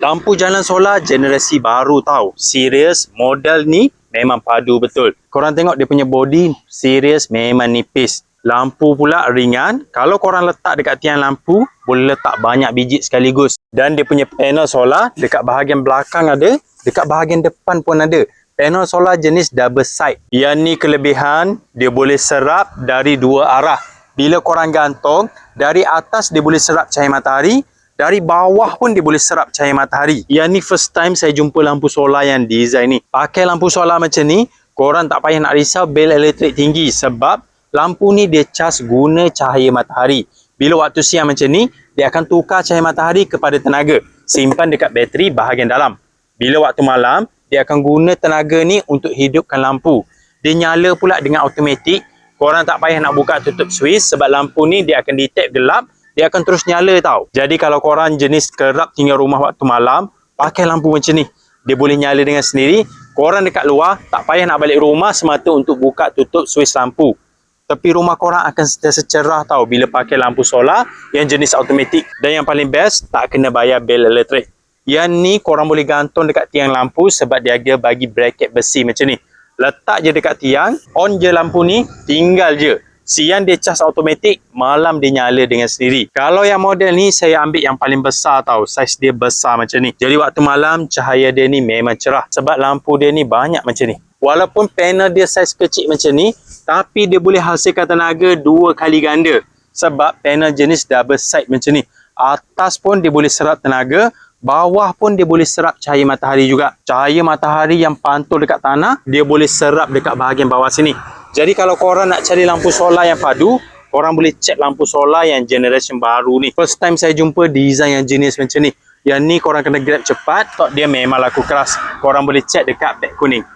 Lampu jalan solar generasi baru tau. Serius, model ni memang padu betul. Korang tengok dia punya body serius memang nipis. Lampu pula ringan. Kalau korang letak dekat tiang lampu, boleh letak banyak biji sekaligus. Dan dia punya panel solar dekat bahagian belakang ada, dekat bahagian depan pun ada. Panel solar jenis double side. Yang ni kelebihan, dia boleh serap dari dua arah. Bila korang gantung, dari atas dia boleh serap cahaya matahari, dari bawah pun dia boleh serap cahaya matahari. Yang ni first time saya jumpa lampu solar yang design ni. Pakai lampu solar macam ni, korang tak payah nak risau bil elektrik tinggi sebab lampu ni dia cas guna cahaya matahari. Bila waktu siang macam ni, dia akan tukar cahaya matahari kepada tenaga. Simpan dekat bateri bahagian dalam. Bila waktu malam, dia akan guna tenaga ni untuk hidupkan lampu. Dia nyala pula dengan automatik. Korang tak payah nak buka tutup switch sebab lampu ni dia akan detect gelap. Dia akan terus nyala tau. Jadi kalau korang jenis kerap tinggal rumah waktu malam, pakai lampu macam ni. Dia boleh nyala dengan sendiri. Korang dekat luar, tak payah nak balik rumah semata untuk buka tutup switch lampu. Tapi rumah korang akan sentiasa cerah tau bila pakai lampu solar yang jenis automatik. Dan yang paling best, tak kena bayar bil elektrik. Yang ni korang boleh gantung dekat tiang lampu sebab dia ada bagi bracket besi macam ni. Letak je dekat tiang, on je lampu ni, tinggal je. Siang dia cas automatik, malam dia nyala dengan sendiri. Kalau yang model ni saya ambil yang paling besar tau. Saiz dia besar macam ni. Jadi waktu malam cahaya dia ni memang cerah sebab lampu dia ni banyak macam ni. Walaupun panel dia saiz kecil macam ni, tapi dia boleh hasilkan tenaga 2 kali ganda. Sebab panel jenis double side macam ni. Atas pun dia boleh serap tenaga, bawah pun dia boleh serap cahaya matahari juga. Cahaya matahari yang pantul dekat tanah, dia boleh serap dekat bahagian bawah sini. Jadi kalau korang nak cari lampu solar yang padu, korang boleh check lampu solar yang generation baru ni. First time saya jumpa design yang jenis macam ni. Yang ni korang kena grab cepat, dia memang laku keras. Korang boleh check dekat peg kuning.